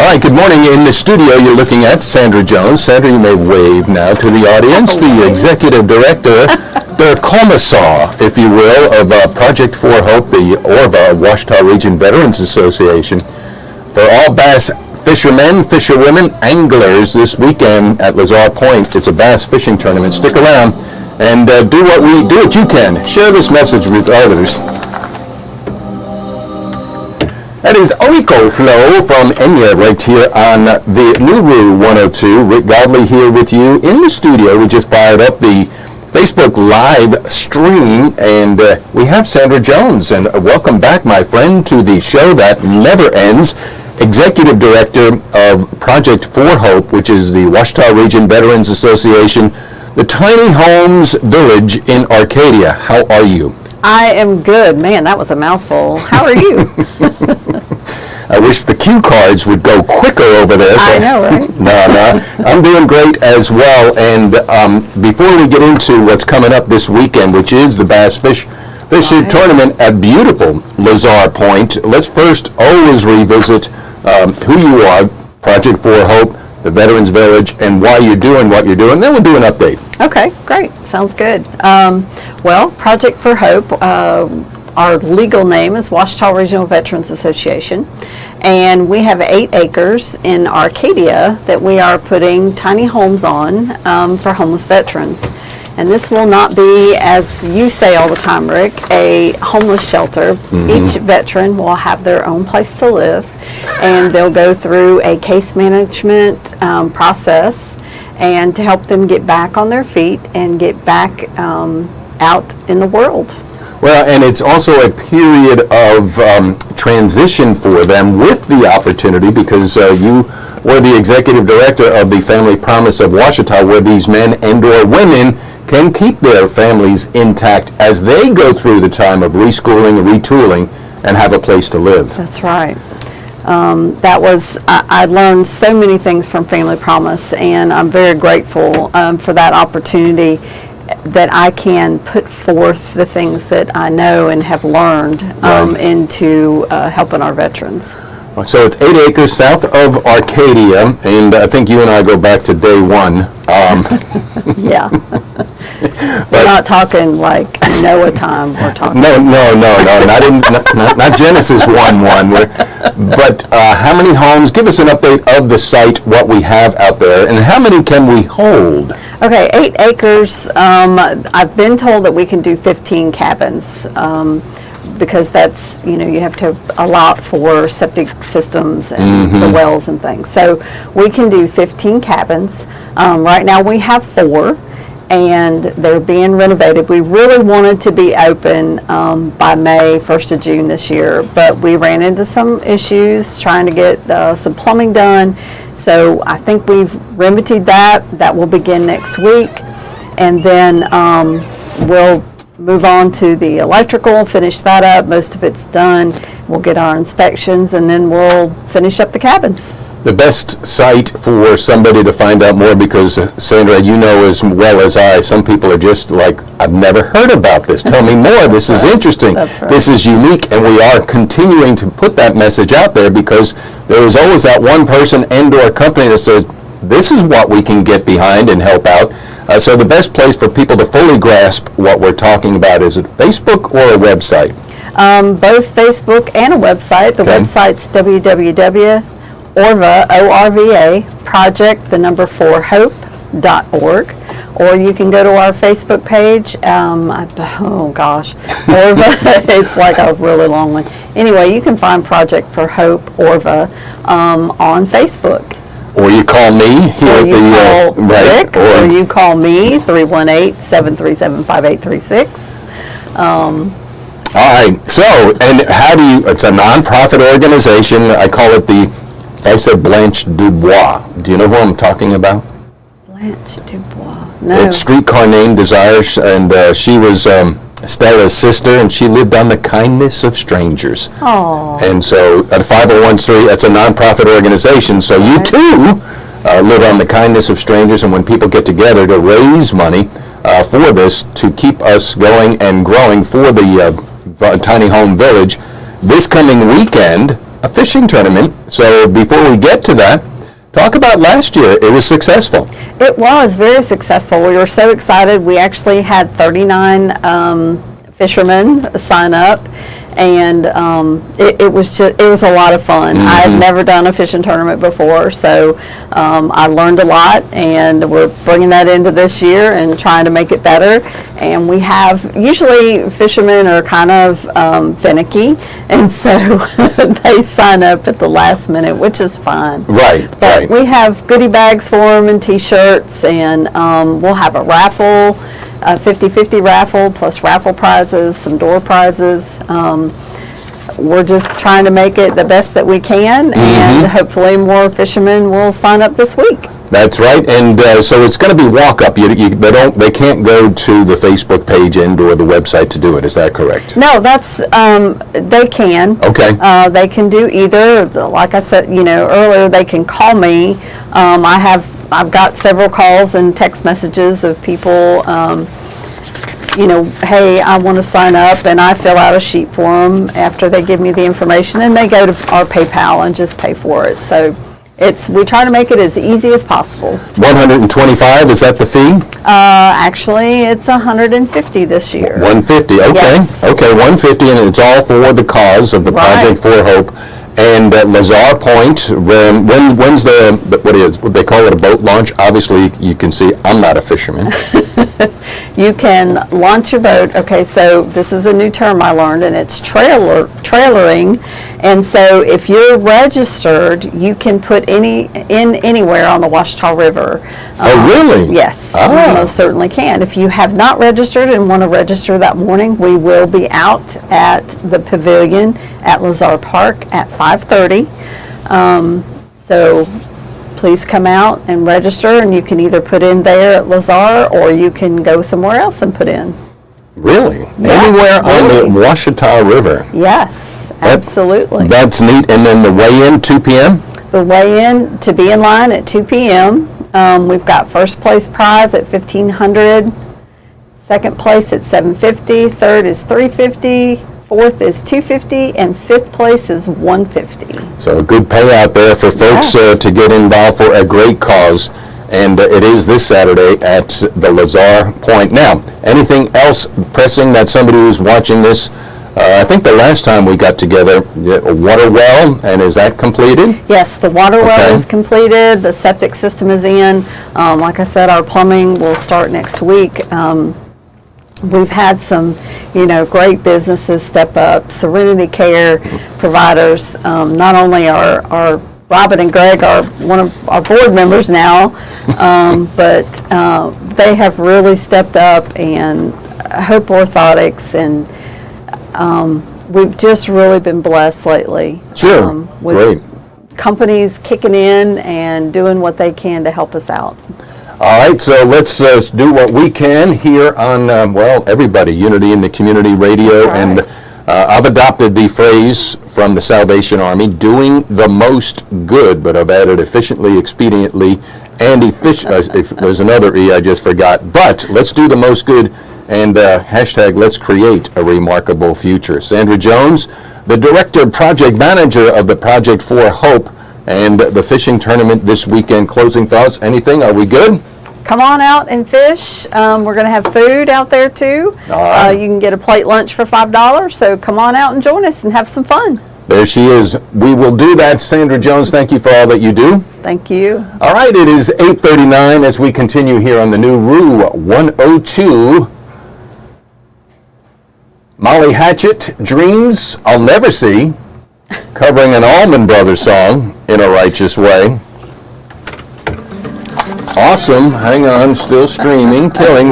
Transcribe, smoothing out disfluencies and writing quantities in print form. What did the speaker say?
All right, good morning. In the studio, you're looking at Sandra Jones. Sandra, you may wave now to the audience. The Executive Director, the commissar, if you will, of Project for Hope, the ORVA, Ouachita Region Veterans Association. For all bass fishermen, fisherwomen, anglers this weekend at Lazar Point, it's a bass fishing tournament. Stick around and do what you can. Share this message with others. That is Oiko Flow from Enya right here on the Nuru 102. Rick Godley here with you in the studio. We just fired up the Facebook Live stream, and we have Sandra Jones. And welcome back, my friend, to the show that never ends. Executive Director of Project for Hope, which is the Ouachita Region Veterans Association, the Tiny Homes Village in Arcadia. How are you? I am good. Man, that was a mouthful. How are you? I wish the cue cards would go quicker over there. I know, right? No, I'm doing great as well. And before we get into what's coming up this weekend, which is the Bass Fishing Tournament at beautiful Lazar Point, let's first always revisit who you are, Project for Hope, the Veterans Village, and why you're doing what you're doing. Then we'll do an update. Okay, great. Sounds good. Well, Project for Hope, our legal name is Ouachita Regional Veterans Association, and we have 8 acres in Arcadia that we are putting tiny homes on for homeless veterans. And this will not be, as you say all the time, Rick, a homeless shelter. Mm-hmm. Each veteran will have their own place to live, and they'll go through a case management process and to help them get back on their feet and get back out in the world. Well, and it's also a period of transition for them with the opportunity, because you were the Executive Director of the Family Promise of Ouachita, where these men and or women can keep their families intact as they go through the time of reschooling and retooling and have a place to live. That's right. I learned so many things from Family Promise, and I'm very grateful for that opportunity that I can put forth the things that I know and have learned into helping our veterans. So it's 8 acres south of Arcadia, and I think you and I go back to day one. Yeah. We're not talking like Noah time. We're talking. No, not Genesis 1:1. But how many homes? Give us an update of the site, what we have out there, and how many can we hold? Okay, 8 acres. I've been told that we can do 15 cabins. Because that's, you have to allot for septic systems and the wells and things. So we can do 15 cabins. Right now we have 4, and they're being renovated. We really wanted to be open by May, 1st of June this year, but we ran into some issues trying to get some plumbing done. So I think we've remedied that. That will begin next week. And then we'll move on to the electrical, finish that up. Most of it's done. We'll get our inspections, and then we'll finish up the cabins. The best site for somebody to find out more, because Sandra, you know as well as I, some people are just like, I've never heard about this. Tell me more. This is interesting. That's right. This is unique, and we are continuing to put that message out there, because there is always that one person and or company that says, this is what we can get behind and help out. So the best place for people to fully grasp what we're talking about, is it Facebook or a website? Both Facebook and a website. The website's www.orva, O-R-V-A, project, the number 4, hope.org. Or you can go to our Facebook page. ORVA, it's like a really long one. Anyway, you can find Project for Hope, ORVA, on Facebook. Or you call me here at the Rick, or you call me 318-737-5836. All right. So, and how do you? It's a nonprofit organization. I call it I said Blanche Dubois. Do you know who I'm talking about? Blanche Dubois. No. It's Streetcar Named Desires, and she was Stella's sister, and she lived on the kindness of strangers. Oh. And so at 501c, that's a nonprofit organization, so you too live on the kindness of strangers, and when people get together to raise money for this, to keep us going and growing for the Tiny Home Village, this coming weekend, a fishing tournament. So before we get to that, talk about last year. It was successful. It was very successful. We were so excited. We actually had 39 fishermen sign up, and it was a lot of fun. I had never done a fishing tournament before, so I learned a lot, and we're bringing that into this year and trying to make it better. And we have, usually fishermen are kind of finicky, and so they sign up at the last minute, which is fine. Right, But right. we have goodie bags for them and t-shirts, and we'll have a raffle, a 50-50 raffle, plus raffle prizes, some door prizes. We're just trying to make it the best that we can, and hopefully more fishermen will sign up this week. That's right, and so it's going to be walk-up. They can't go to the Facebook page and or the website to do it. Is that correct? No, that's they can. Okay. They can do either. Like I said, earlier, they can call me. I've got several calls and text messages of people. Hey, I want to sign up, and I fill out a sheet for them after they give me the information, and they go to our PayPal and just pay for it. So we try to make it as easy as possible. $125, is that the fee? Actually, it's $150 this year. $150, okay. Yes. Okay, $150, and it's all for the cause of the Project for Hope. And at Lazar Point, when's what they call it, a boat launch? Obviously, you can see I'm not a fisherman. You can launch your boat. Okay, so this is a new term I learned, and it's trailering. And so if you're registered, you can put anywhere on the Ouachita River. Oh, really? Yes, Ah. you most certainly can. If you have not registered and want to register that morning, we will be out at the pavilion at Lazar Park at 5:30. So please come out and register, and you can either put in there at Lazar, or you can go somewhere else and put in. Really? Yeah, Anywhere really. on the Ouachita River? Yes, absolutely. That's neat. And then the weigh-in, 2 p.m.? The weigh-in, to be in line at 2 p.m. We've got first place prize at $1,500, second place at $750, third is $350, fourth is $250, and fifth place is $150. So a good payout there for folks to get involved for a great cause. And it is this Saturday at the Lazar Point. Now, anything else pressing that somebody who's watching this? I think the last time we got together, a water well, and is that completed? Yes, the water well is completed. The septic system is in. Like I said, our plumbing will start next week. We've had some, great businesses step up. Serenity Care providers, not only are Robin and Greg are one of our board members now, but they have really stepped up, and Hope Orthotics, and we've just really been blessed lately. Sure, with great. companies kicking in and doing what they can to help us out. All right, so let's do what we can here on, everybody, Unity in the Community Radio. Right. And I've adopted the phrase from the Salvation Army, doing the most good, but I've added efficiently, expediently, and if there's another E I just forgot. But let's do the most good, and hashtag let's create a remarkable future. Sandra Jones, the Director, Project Manager of the Project for Hope, and the fishing tournament this weekend. Closing thoughts, anything? Are we good? Come on out and fish. We're going to have food out there too. All right. You can get a plate lunch for $5, so come on out and join us and have some fun. There she is. We will do that. Sandra Jones, thank you for all that you do. Thank you. All right, it is 8:39 as we continue here on the new Rue 102. Molly Hatchet, Dreams I'll Never See, covering an Allman Brothers song, In a Righteous Way. Awesome. Hang on, still streaming, killing.